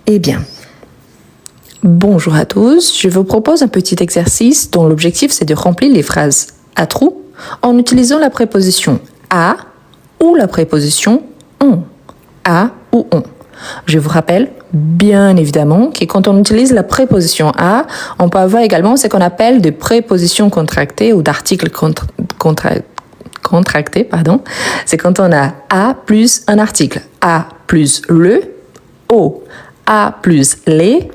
Eh bien, bonjour à tous. Je vous propose un petit exercice dont l'objectif c'est de remplir les phrases à trous en utilisant la préposition à ou la préposition on. À ou on. Je vous rappelle bien évidemment que quand on utilise la préposition à, on peut avoir également ce qu'on appelle des prépositions contractées ou d'articles contractés. C'est quand on a à plus un article. À plus le, au. À plus les,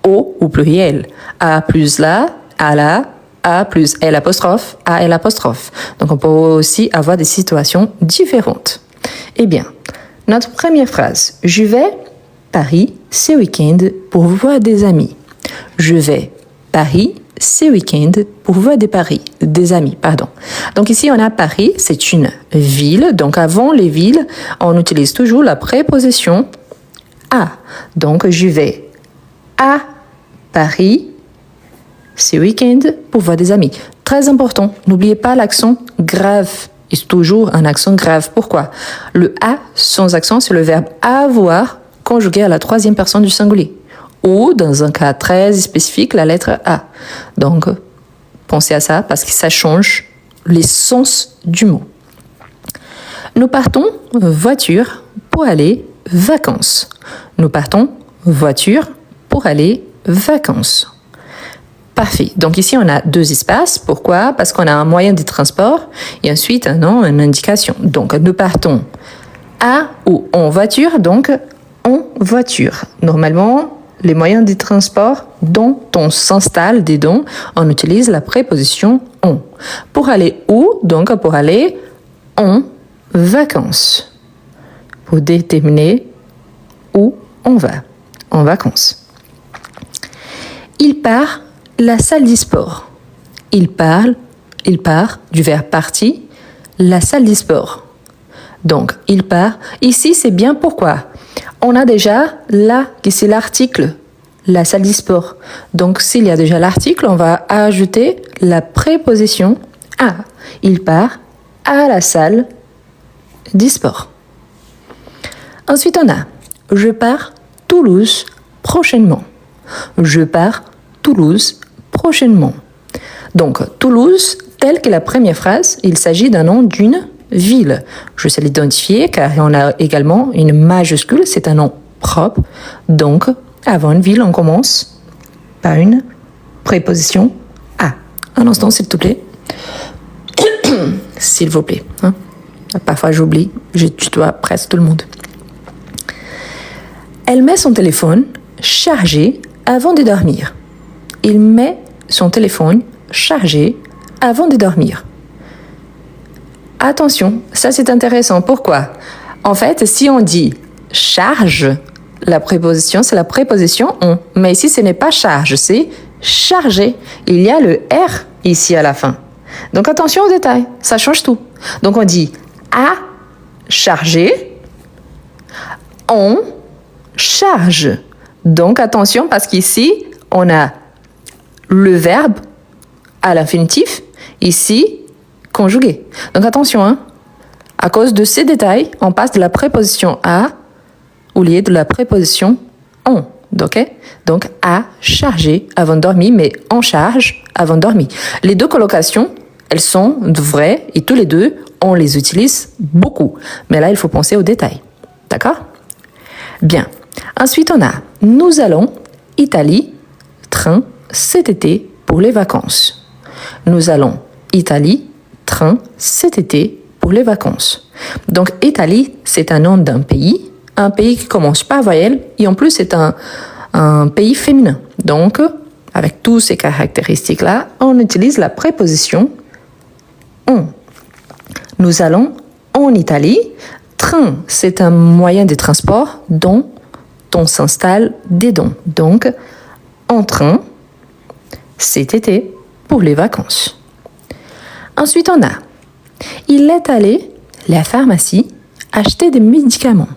au ou pluriel. À plus la, à la, à plus L apostrophe, à L apostrophe. Donc on peut aussi avoir des situations différentes. Eh bien, notre première phrase. Je vais Paris ce week-end pour voir des amis. Je vais Paris ce week-end pour voir des amis. Donc ici, on a Paris, c'est une ville. Donc avant les villes, on utilise toujours la préposition à. Donc je vais à Paris ce week-end pour voir des amis. Très important, n'oubliez pas l'accent grave. C'est toujours un accent grave. Pourquoi? Le A sans accent, c'est le verbe avoir conjugué à la troisième personne du singulier. Ou, dans un cas très spécifique, la lettre A. Donc, pensez à ça parce que ça change les sens du mot. Nous partons voiture pour aller vacances. Nous partons voiture pour aller vacances. Parfait. Donc ici, on a deux espaces. Pourquoi? Parce qu'on a un moyen de transport et ensuite un nom, une indication. Donc, nous partons à ou en voiture, donc en voiture. Normalement, les moyens de transport dont on s'installe dedans, on utilise la préposition en. Pour aller où? Donc, pour aller en vacances. Pour déterminer où on va en vacances. Il part la salle du sport. Il part du verbe partir, la salle du sport. Donc, il part. Ici, c'est bien pourquoi? On a déjà là, qui c'est l'article, la salle du sport. Donc, s'il y a déjà l'article, on va ajouter la préposition à. Il part à la salle du sport. Ensuite, on a je pars Toulouse prochainement. Je pars Toulouse prochainement. Donc, Toulouse, telle que la première phrase, il s'agit d'un nom d'une ville. Je sais l'identifier car on a également une majuscule, c'est un nom propre. Donc, avant une ville, on commence par une préposition à. Un instant, s'il te plaît. S'il vous plaît. Parfois, j'oublie, je tutoie presque tout le monde. Elle met son téléphone chargé avant de dormir. Il met son téléphone chargé avant de dormir. Attention, ça c'est intéressant. Pourquoi? En fait, si on dit charge, la préposition, c'est la préposition on. Mais ici, ce n'est pas charge, c'est chargé. Il y a le R ici à la fin. Donc attention aux détails, ça change tout. Donc on dit à charger, on charge. Donc attention parce qu'ici, on a le verbe à l'infinitif, ici, conjugué. Donc attention, à cause de ces détails, on passe de la préposition à au lieu de la préposition on. Okay? Donc à charger avant de dormir, mais en charge avant de dormir. Les deux collocations, elles sont vraies et tous les deux, on les utilise beaucoup. Mais là, il faut penser aux détails. D'accord? Bien. Ensuite, on a nous allons Italie, train, cet été pour les vacances. Nous allons Italie, train, cet été pour les vacances. Donc, Italie, c'est un nom d'un pays qui commence par voyelle et en plus, c'est un pays féminin. Donc, avec toutes ces caractéristiques-là, on utilise la préposition on. Nous allons en Italie. Train, c'est un moyen de transport dont on s'installe dedans. Donc, en train, cet été pour les vacances. Ensuite, on a il est allé à la pharmacie acheter des médicaments.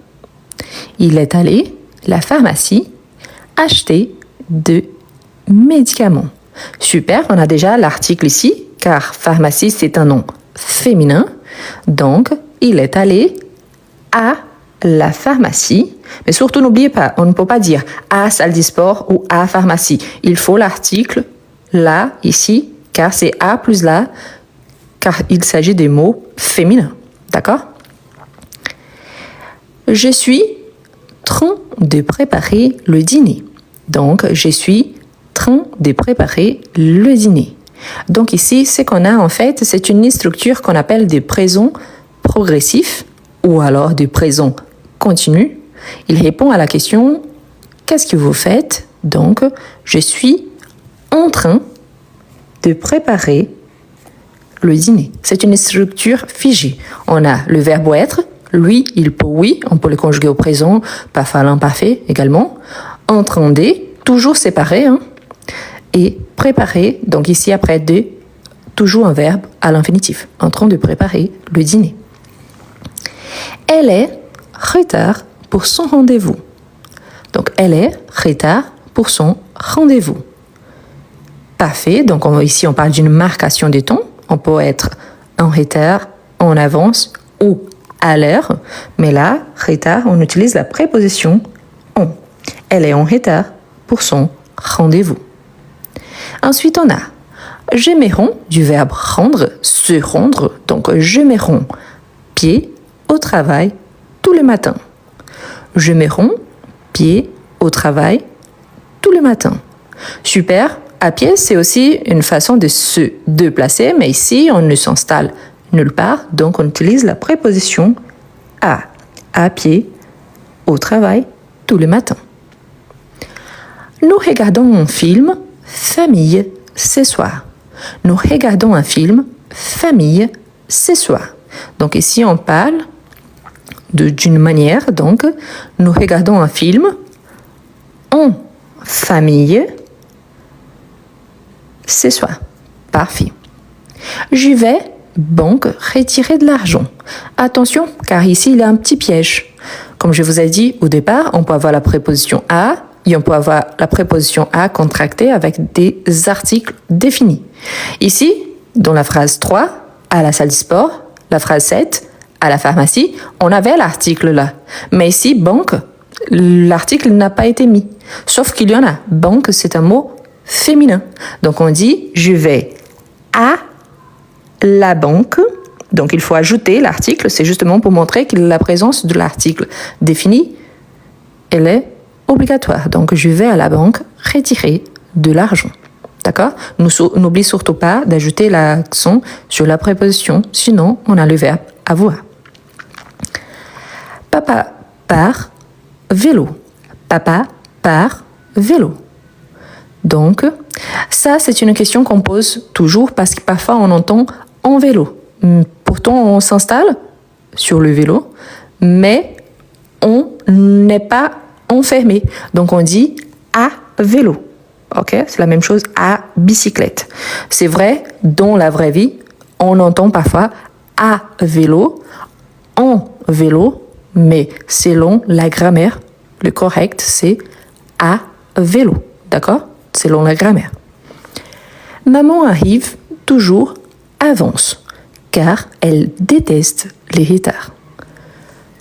Il est allé à la pharmacie acheter des médicaments. Super, on a déjà l'article ici, car pharmacie, c'est un nom féminin. Donc, il est allé à la pharmacie. Mais surtout, n'oubliez pas, on ne peut pas dire à salle de sport ou à pharmacie. Il faut l'article là, ici, car c'est à plus là, car il s'agit des mots féminins. D'accord? Je suis en train de préparer le dîner. Donc, je suis en train de préparer le dîner. Donc ici, ce qu'on a en fait, c'est une structure qu'on appelle des présents progressifs ou alors des présents continus. Il répond à la question « Qu'est-ce que vous faites ?» Donc, je suis en train de préparer le dîner. C'est une structure figée. On a le verbe être, lui, il peut, oui, on peut le conjuguer au présent, parfait, l'imparfait également. En train de, toujours séparé, hein. Et préparer, donc ici après de, toujours un verbe à l'infinitif, en train de préparer le dîner. Elle est en retard pour son rendez-vous. Donc elle est en retard pour son rendez-vous. Parfait, donc ici on parle d'une marcation des temps. On peut être en retard, en avance ou à l'heure, mais là, retard, on utilise la préposition on. Elle est en retard pour son rendez-vous. Ensuite, on a je me rends du verbe rendre, se rendre. Donc, je me rends pied au travail tous les matins. Je me rends pied au travail tous les matins. Super. À pied, c'est aussi une façon de se déplacer, mais ici, on ne s'installe nulle part, donc on utilise la préposition à pied, au travail, tous les matins. Nous regardons un film famille ce soir. Nous regardons un film famille ce soir. Donc ici, on parle d'une manière, donc nous regardons un film en famille ce soir. Parfait. Je vais donc retirer de l'argent. Attention, car ici, il y a un petit piège. Comme je vous ai dit au départ, on peut avoir la préposition à et on peut avoir la préposition à contractée avec des articles définis. Ici, dans la phrase 3, à la salle de sport, la phrase 7, à la pharmacie, on avait l'article là. Mais ici, banque, l'article n'a pas été mis. Sauf qu'il y en a. Banque, c'est un mot féminin. Donc on dit je vais à la banque. Donc il faut ajouter l'article, c'est justement pour montrer que la présence de l'article défini, elle est obligatoire. Donc je vais à la banque retirer de l'argent. D'accord? N'oublie surtout pas d'ajouter l'accent sur la préposition, sinon on a le verbe avoir. Papa part vélo. Papa part vélo. Donc, ça, c'est une question qu'on pose toujours parce que parfois on entend en vélo. Pourtant, on s'installe sur le vélo, mais on n'est pas enfermé. Donc, on dit à vélo. Ok? C'est la même chose à bicyclette. C'est vrai, dans la vraie vie, on entend parfois à vélo, en vélo, mais selon la grammaire, le correct, c'est à vélo. D'accord? Selon la grammaire. Maman arrive toujours avance, car elle déteste les retards.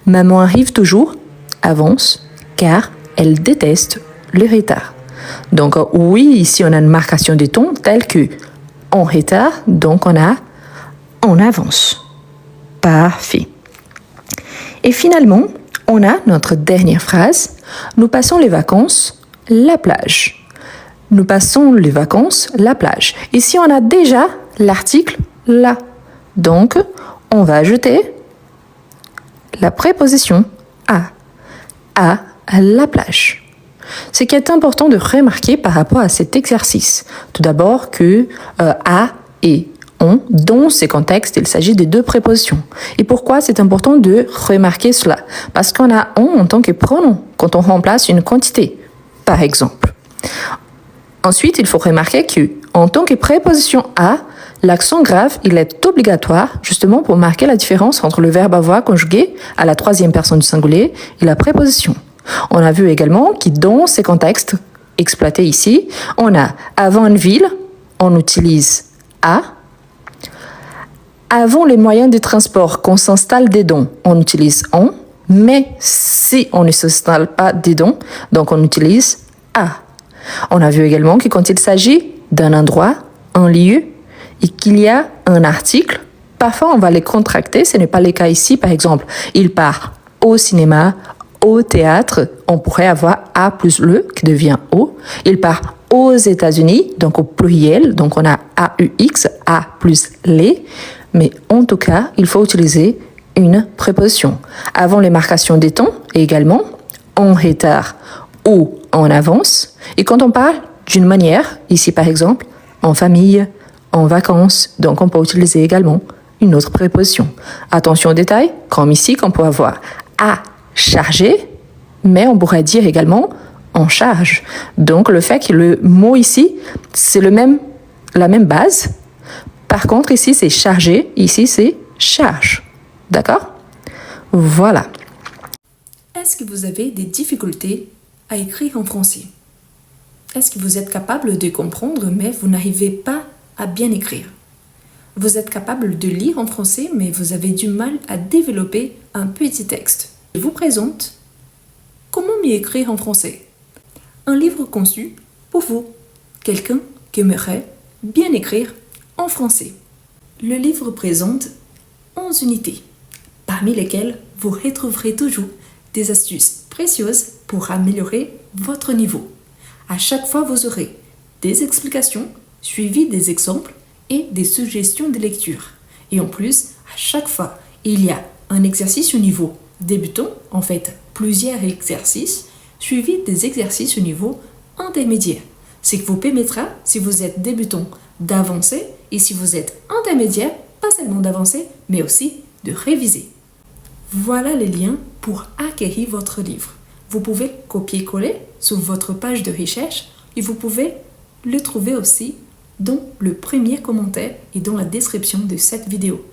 Maman arrive toujours avance, car elle déteste les retards. Donc oui, ici on a une marcation des temps telle que en retard, donc on a en avance. Parfait. Et finalement, on a notre dernière phrase. Nous passons les vacances, la plage. Nous passons les vacances, la plage. Ici, on a déjà l'article là. Donc, on va ajouter la préposition à la plage. Ce qui est important de remarquer par rapport à cet exercice. Tout d'abord que à et on, dans ces contextes, il s'agit de deux prépositions. Et pourquoi c'est important de remarquer cela? Parce qu'on a on en tant que pronom quand on remplace une quantité, par exemple. Ensuite, il faut remarquer que, en tant que préposition à, l'accent grave, il est obligatoire justement pour marquer la différence entre le verbe avoir conjugué à la troisième personne du singulier et la préposition. On a vu également que dans ces contextes exploités ici, on a avant une ville, on utilise à. Avant les moyens de transport, qu'on s'installe dedans, on utilise on. Mais si on ne s'installe pas dedans, donc on utilise à. On a vu également que quand il s'agit d'un endroit, un lieu, et qu'il y a un article, parfois on va les contracter, ce n'est pas le cas ici. Par exemple, il part au cinéma, au théâtre, on pourrait avoir a plus le qui devient o. Il part aux États-Unis, donc au pluriel, donc on a AUX, a plus les. Mais en tout cas, il faut utiliser une préposition. Avant les marcations des temps, et également en retard ou en avance. Et quand on parle d'une manière, ici par exemple, en famille, en vacances, donc on peut utiliser également une autre préposition. Attention aux détails, comme ici, qu'on peut avoir à charger, mais on pourrait dire également en charge. Donc le fait que le mot ici, c'est la même base. Par contre, ici, c'est chargé, ici, c'est charge. D'accord? Voilà. Est-ce que vous avez des difficultés à écrire en français? Est-ce que vous êtes capable de comprendre, mais vous n'arrivez pas à bien écrire? Vous êtes capable de lire en français, mais vous avez du mal à développer un petit texte. Je vous présente Comment mieux écrire en français? Un livre conçu pour vous, quelqu'un qui aimerait bien écrire en français. Le livre présente 11 unités, parmi lesquelles vous retrouverez toujours des astuces précieuses pour améliorer votre niveau. À chaque fois, vous aurez des explications suivies des exemples et des suggestions de lecture. Et en plus, à chaque fois, il y a un exercice au niveau débutant, en fait plusieurs exercices, suivis des exercices au niveau intermédiaire. Ce qui vous permettra, si vous êtes débutant, d'avancer, et si vous êtes intermédiaire, pas seulement d'avancer, mais aussi de réviser. Voilà les liens pour acquérir votre livre. Vous pouvez copier-coller sur votre page de recherche et vous pouvez le trouver aussi dans le premier commentaire et dans la description de cette vidéo.